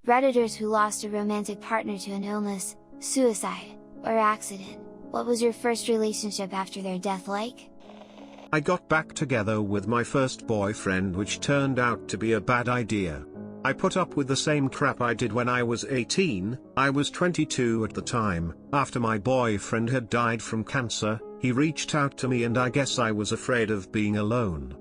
Redditors who lost a romantic partner to an illness, suicide, or accident. What was your first relationship after their death like? I got back together with my first boyfriend, which turned out to be a bad idea. I put up with the same crap I did when I was 18, I was 22 at the time. After my boyfriend had died from cancer, he reached out to me and I guess I was afraid of being alone.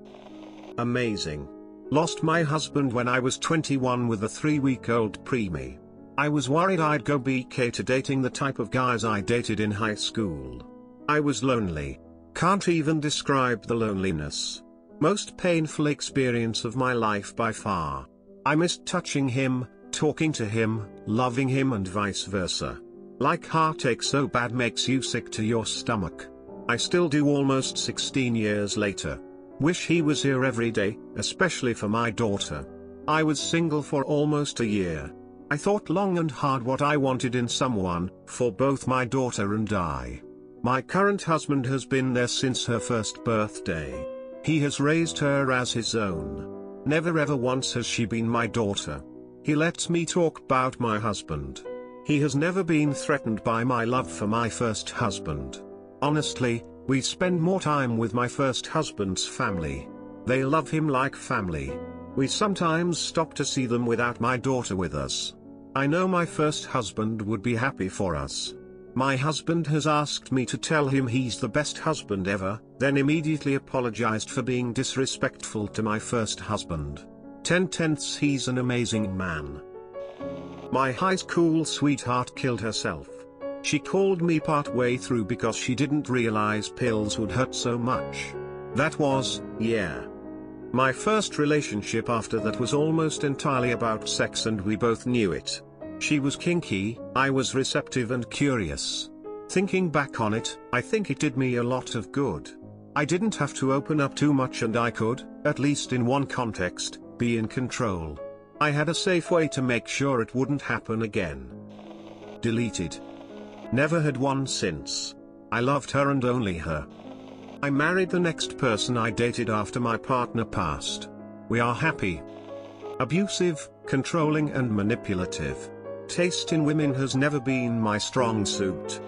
Amazing. Lost my husband when I was 21 with a 3-week-old preemie. I was worried I'd go BK to dating the type of guys I dated in high school. I was lonely. Can't even describe the loneliness. Most painful experience of my life by far. I missed touching him, talking to him, loving him and vice versa. Like heartache so bad makes you sick to your stomach. I still do almost 16 years later. Wish he was here every day, especially for my daughter. I was single for almost a year. I thought long and hard what I wanted in someone, for both my daughter and I. My current husband has been there since her first birthday. He has raised her as his own. Never ever once has she been my daughter. He lets me talk about my husband. He has never been threatened by my love for my first husband. Honestly, we spend more time with my first husband's family. They love him like family. We sometimes stop to see them without my daughter with us. I know my first husband would be happy for us. My husband has asked me to tell him he's the best husband ever, then immediately apologized for being disrespectful to my first husband. 10/10 he's an amazing man. My high school sweetheart killed herself. She called me partway through because she didn't realize pills would hurt so much. That was, yeah. My first relationship after that was almost entirely about sex and we both knew it. She was kinky, I was receptive and curious. Thinking back on it, I think it did me a lot of good. I didn't have to open up too much and I could, at least in one context, be in control. I had a safe way to make sure it wouldn't happen again. Deleted. Never had one since. I loved her and only her. I married the next person I dated after my partner passed. We are happy. Abusive, controlling and manipulative. Taste in women has never been my strong suit.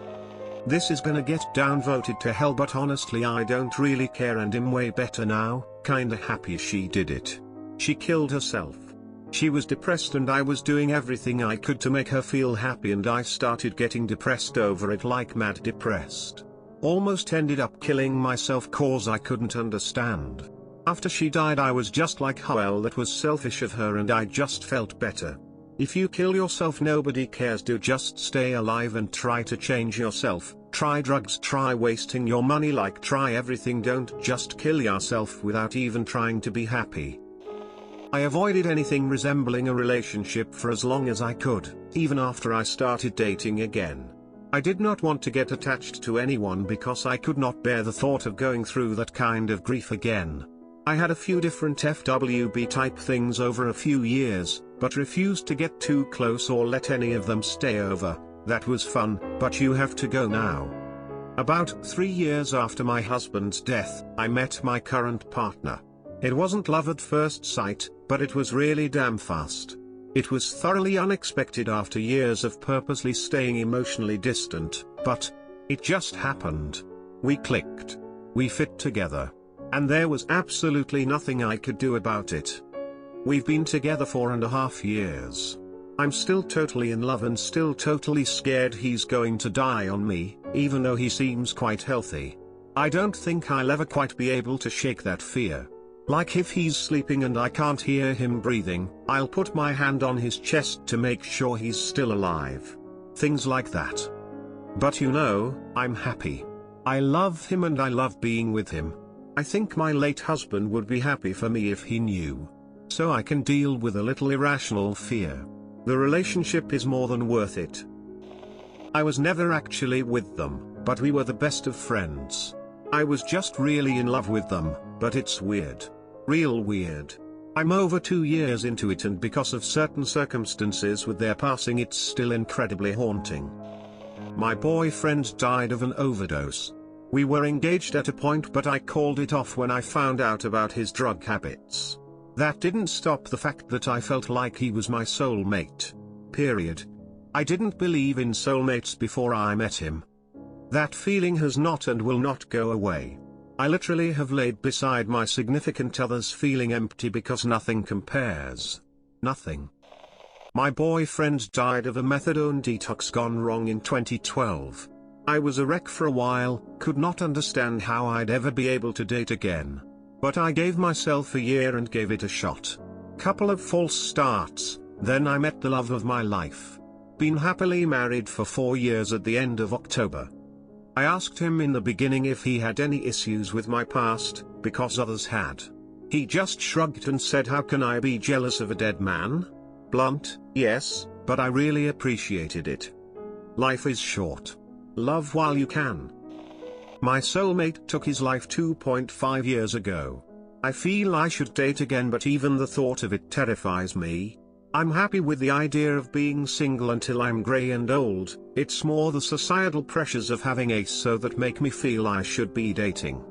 This is gonna get downvoted to hell, but honestly I don't really care and am way better now, kinda happy she did it. She killed herself. She was depressed and I was doing everything I could to make her feel happy and I started getting depressed over it, like mad depressed. Almost ended up killing myself cause I couldn't understand. After she died I was just like, well, that was selfish of her and I just felt better. If you kill yourself nobody cares, do just stay alive and try to change yourself, try drugs, try wasting your money, like try everything, don't just kill yourself without even trying to be happy. I avoided anything resembling a relationship for as long as I could, even after I started dating again. I did not want to get attached to anyone because I could not bear the thought of going through that kind of grief again. I had a few different FWB type things over a few years, but refused to get too close or let any of them stay over. That was fun, but you have to go now. About 3 years after my husband's death, I met my current partner. It wasn't love at first sight, but it was really damn fast. It was thoroughly unexpected after years of purposely staying emotionally distant, but it just happened. We clicked. We fit together. And there was absolutely nothing I could do about it. We've been together 4.5 years. I'm still totally in love and still totally scared he's going to die on me, even though he seems quite healthy. I don't think I'll ever quite be able to shake that fear. Like if he's sleeping and I can't hear him breathing, I'll put my hand on his chest to make sure he's still alive. Things like that. But you know, I'm happy. I love him and I love being with him. I think my late husband would be happy for me if he knew. So I can deal with a little irrational fear. The relationship is more than worth it. I was never actually with them, but we were the best of friends. I was just really in love with them, but it's weird. Real weird. I'm over 2 years into it and because of certain circumstances with their passing it's still incredibly haunting. My boyfriend died of an overdose. We were engaged at a point but I called it off when I found out about his drug habits. That didn't stop the fact that I felt like he was my soulmate. period. I didn't believe in soulmates before I met him. That feeling has not and will not go away. I literally have laid beside my significant others feeling empty because nothing compares. Nothing. My boyfriend died of a methadone detox gone wrong in 2012. I was a wreck for a while, could not understand how I'd ever be able to date again. But I gave myself a year and gave it a shot. Couple of false starts, then I met the love of my life. Been happily married for 4 years at the end of October. I asked him in the beginning if he had any issues with my past, because others had. He just shrugged and said, "How can I be jealous of a dead man?" Blunt, yes, but I really appreciated it. Life is short. Love while you can. My soulmate took his life 2.5 years ago. I feel I should date again, but even the thought of it terrifies me. I'm happy with the idea of being single until I'm grey and old. It's more the societal pressures of having a so that make me feel I should be dating.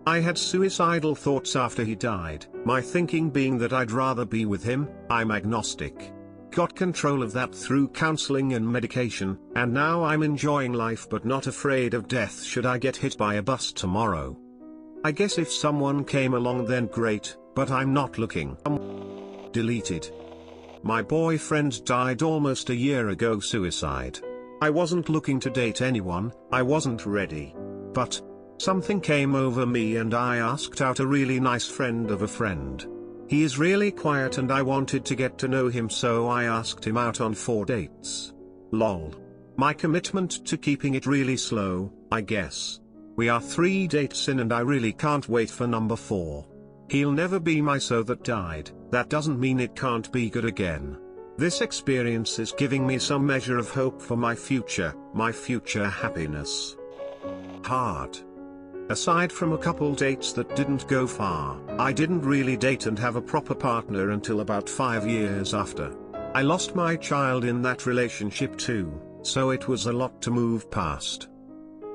I had suicidal thoughts after he died, my thinking being that I'd rather be with him. I'm agnostic. Got control of that through counseling and medication, and now I'm enjoying life but not afraid of death should I get hit by a bus tomorrow. I guess if someone came along then great, but I'm not looking. Deleted. My boyfriend died almost a year ago, suicide. I wasn't looking to date anyone, I wasn't ready. But something came over me and I asked out a really nice friend of a friend. He is really quiet and I wanted to get to know him, so I asked him out on 4 dates. Lol. My commitment to keeping it really slow, I guess. We are 3 dates in and I really can't wait for number 4. He'll never be my so that died, that doesn't mean it can't be good again. This experience is giving me some measure of hope for my future happiness. Hard. Aside from a couple dates that didn't go far, I didn't really date and have a proper partner until about 5 years after. I lost my child in that relationship too, so it was a lot to move past.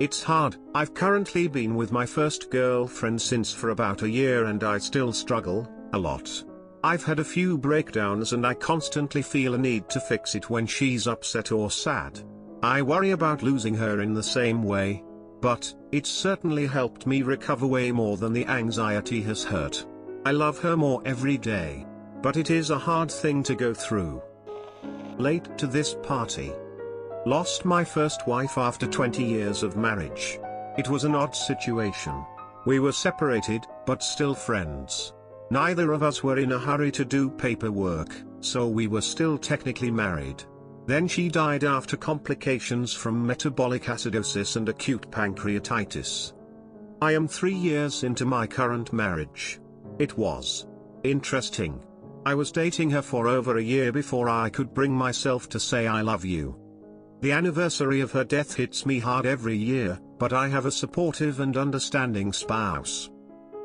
It's hard. I've currently been with my first girlfriend since for about a year and I still struggle, a lot. I've had a few breakdowns and I constantly feel a need to fix it when she's upset or sad. I worry about losing her in the same way. But it's certainly helped me recover way more than the anxiety has hurt. I love her more every day. But it is a hard thing to go through. Late to this party. Lost my first wife after 20 years of marriage. It was an odd situation. We were separated, but still friends. Neither of us were in a hurry to do paperwork, so we were still technically married. Then she died after complications from metabolic acidosis and acute pancreatitis. I am 3 years into my current marriage. It was interesting. I was dating her for over a year before I could bring myself to say I love you. The anniversary of her death hits me hard every year, but I have a supportive and understanding spouse.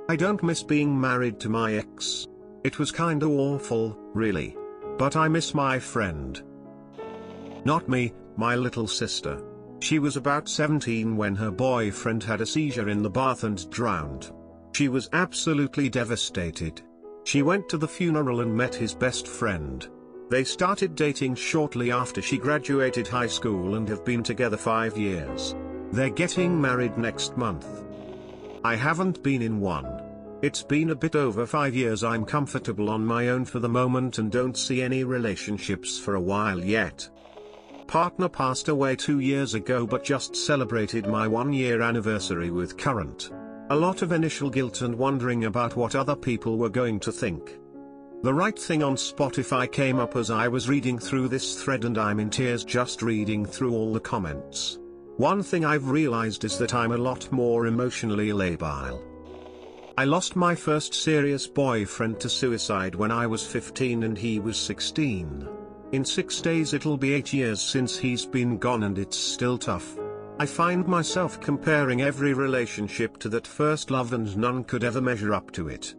I don't miss being married to my ex. It was kinda awful, really. But I miss my friend. Not me, my little sister. She was about 17 when her boyfriend had a seizure in the bath and drowned. She was absolutely devastated. She went to the funeral and met his best friend. They started dating shortly after she graduated high school and have been together 5 years. They're getting married next month. I haven't been in one. It's been a bit over 5 years. I'm comfortable on my own for the moment and don't see any relationships for a while yet. Partner passed away 2 years ago but just celebrated my 1-year anniversary with current. A lot of initial guilt and wondering about what other people were going to think. The Right Thing on Spotify came up as I was reading through this thread and I'm in tears just reading through all the comments. One thing I've realized is that I'm a lot more emotionally labile. I lost my first serious boyfriend to suicide when I was 15 and he was 16. In 6 days it'll be 8 years since he's been gone and it's still tough. I find myself comparing every relationship to that first love and none could ever measure up to it.